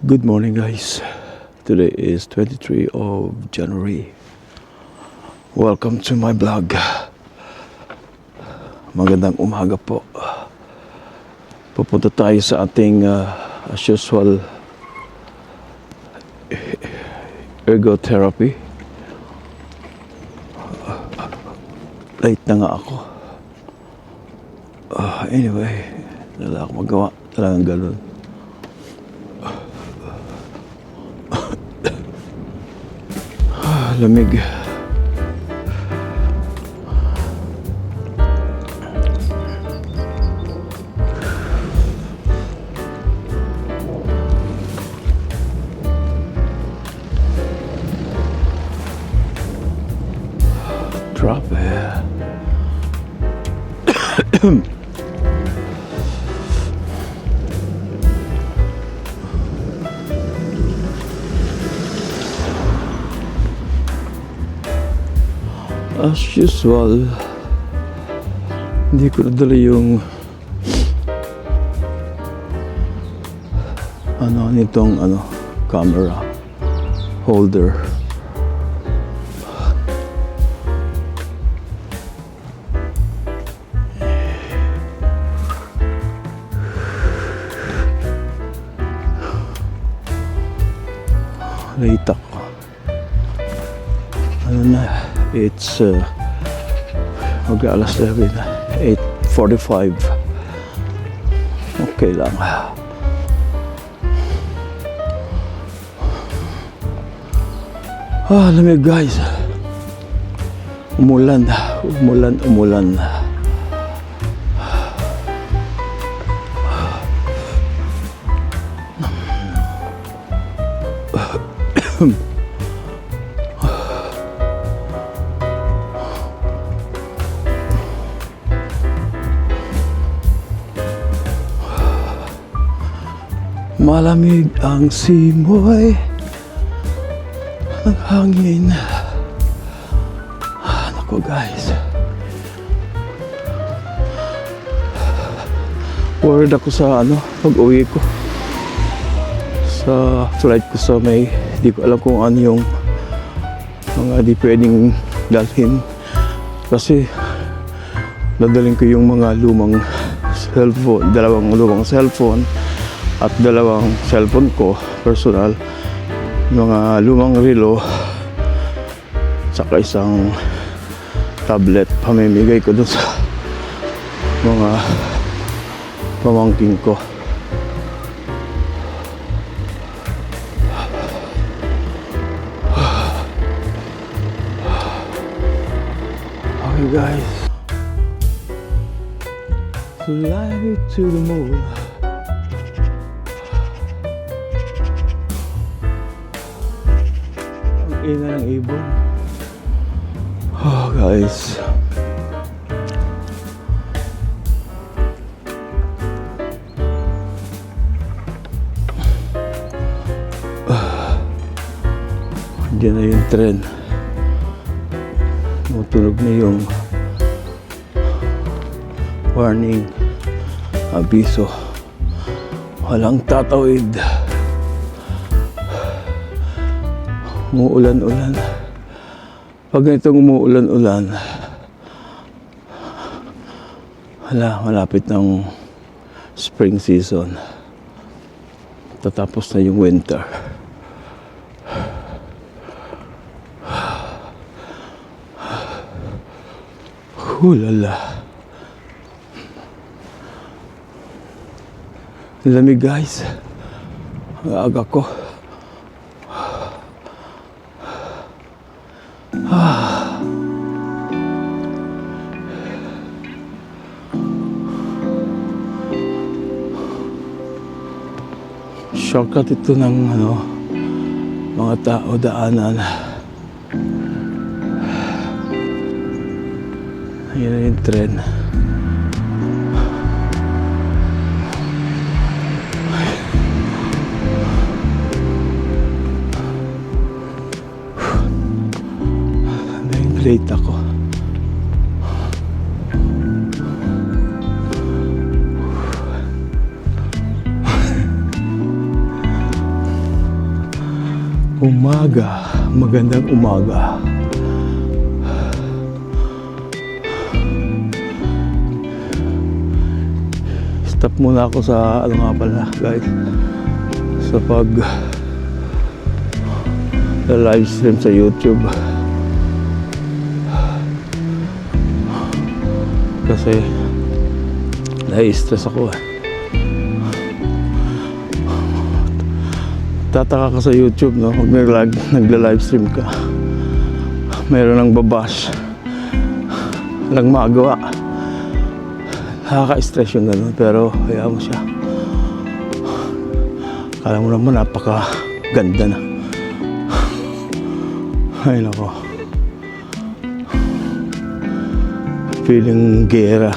Good morning guys. Today is 23 of January. Welcome to my vlog. Magandang umaga po. Pupunta tayo sa ating as usual ergotherapy. Late na nga ako. Anyway, wala akong magawa. Talagang ganun. Lamig. Drop it. As usual, hindi ko nadala yung nitong camera holder. Late ako. It's mag-alas 7, 8:45. Okay lang. Lamig guys. Umulan. Malamig ang simoy ng hangin. Naku guys, worried ako sa pag-uwi ko sa flight ko sa May. Di ko alam kung ano yung mga di pwedeng dalhin kasi dadalhin ko yung mga lumang cellphone, dalawang lumang cellphone at dalawang cellphone ko, personal, mga lumang relo, saka isang tablet. Pamimigay ko dun sa mga pamangking ko. Okay guys, fly me to the moon. Ina ng ibon. Guys, diyan na yung tren. Tunog na yung warning, abiso, walang tatawid. Umuulan-ulan. Pag ganitong umuulan-ulan, malapit ng spring season. Tatapos na yung winter. Hulala. Lamig guys. Ang aga ko. Shortcut ito ng mga tao daanan. Ayan na yung tren. Late ako. Umaga, magandang umaga. Stop muna ako sa ano nga pala guys, sa pag live stream sa YouTube kasi nai-stress ako Tataka ka sa YouTube, no? Pag nagla-live stream ka, mayroon nang babash, walang magawa. Nakaka-stress yung gano'n, pero hayaan mo siya. Kala mo naman napaka-ganda na. Ay nako, feeling gera,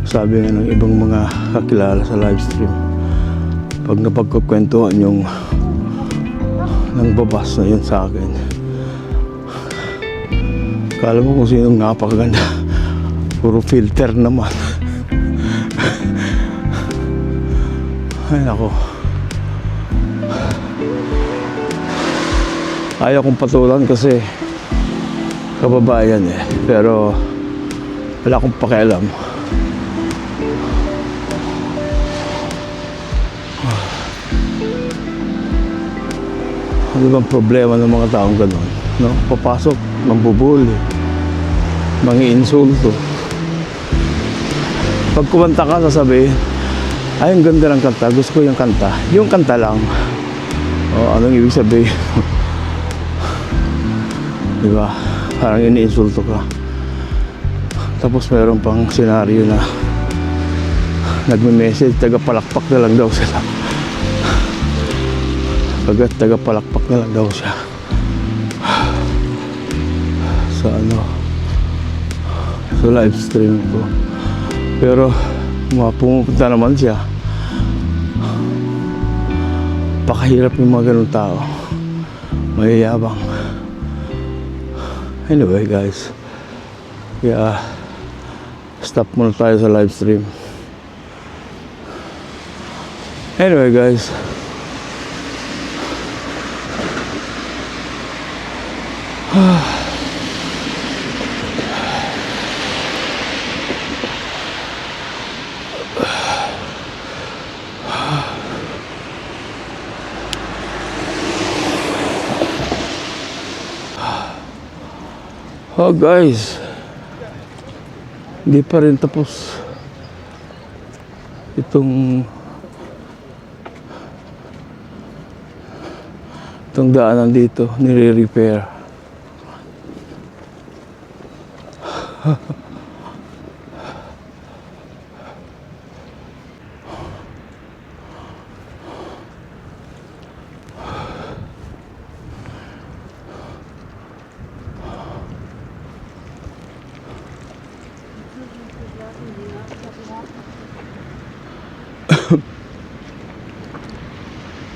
sabi nga ng ibang mga kakilala sa live stream. Pag napagkukwentuhan yung nang babas na yun sa akin, kala mo kung sinong napakaganda, puro filter naman. Ay nako, ayaw kong patulan kasi kababayan pero wala akong pakialam. Ano bang problema ng mga taong gano'n? No? Papasok, mambubuli, mangi-insulto. Pag kumanta ka, sasabihin, ay, ang ganda ng kanta, gusto ko yung kanta. Yung kanta lang. O, anong ibig sabihin? Diba? Parang ini-insulto ka. Tapos mayroon pang senaryo na nagme-message, taga-palakpak na lang daw sila. Pagkat taga-palakpak na lang daw siya sa sa live stream ko. Pero pumupunta naman siya. Pakahirap yung mga ganun tao, mayayabang. Anyway guys, stop muna tayo sa live stream. Anyway guys, oh guys, hindi pa rin tapos itong daanan dito, nire-repair.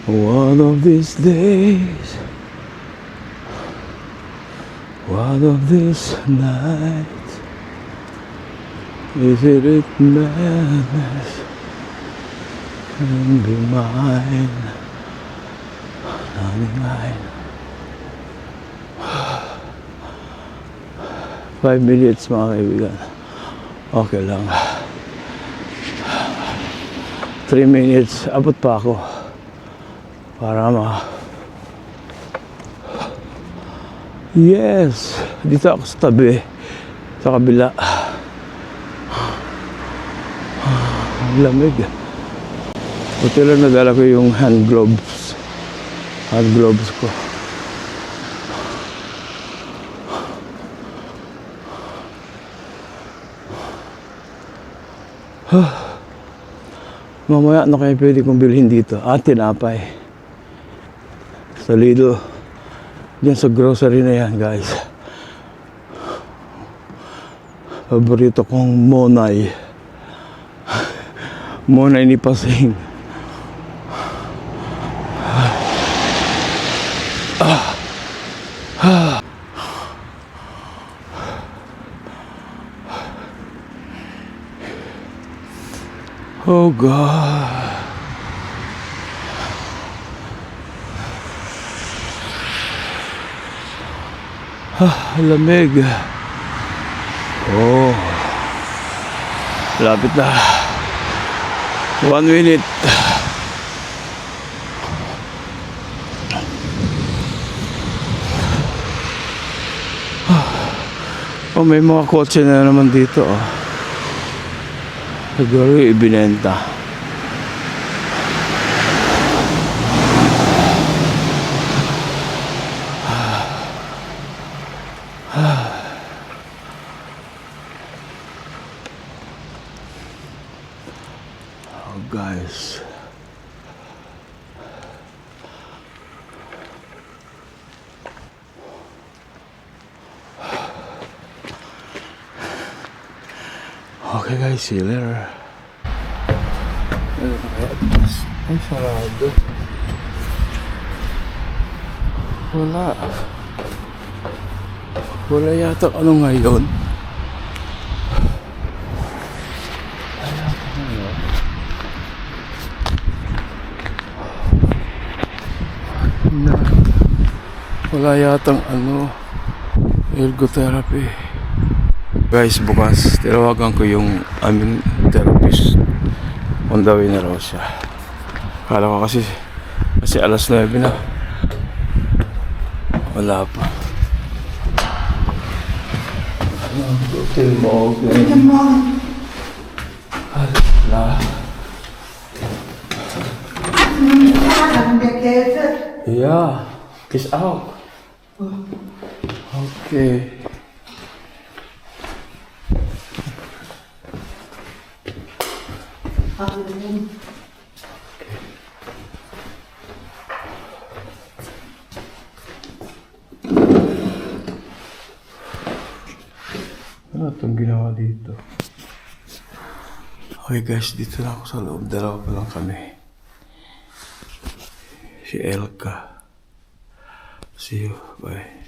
One of these days, one of these nights, is it madness can be mine, only mine. 5 minutes mga kaibigan, okay lang. 3 minutes, abot pa ako para yes, dito ako sa tabi, sa kabila. Lamig. Buti lang nadala ko yung hand gloves ko. Mamaya ano kaya pwede kong bilhin dito? Tinapay sa Lidl, diyan sa grocery na yan guys. Paborito kong Monay ni Pasing. Oh God. Lamig. Oh. Lapit na. 1 minute. Oh, may mga kotse na naman dito. Oh. Siguro ibinenta. Oh, guys. Okay guys, see you later. Ay, sarado. Wala. Wala yata ano ngayon. Wala yatang ano, ergotherapy. Guys, bukas tinawagan ko yung aming therapist. On the way na raw siya. Kala ko kasi alas 9 na. Wala pa. Guten Morgen. Guten Morgen. Alles klar. Haben wir Kälte? Ja, ich auch. Okay. Ano itong ginawa dito? Okay guys, dito na ako sa loob. Dalawa pa lang kami. Si Elka. See you. Bye.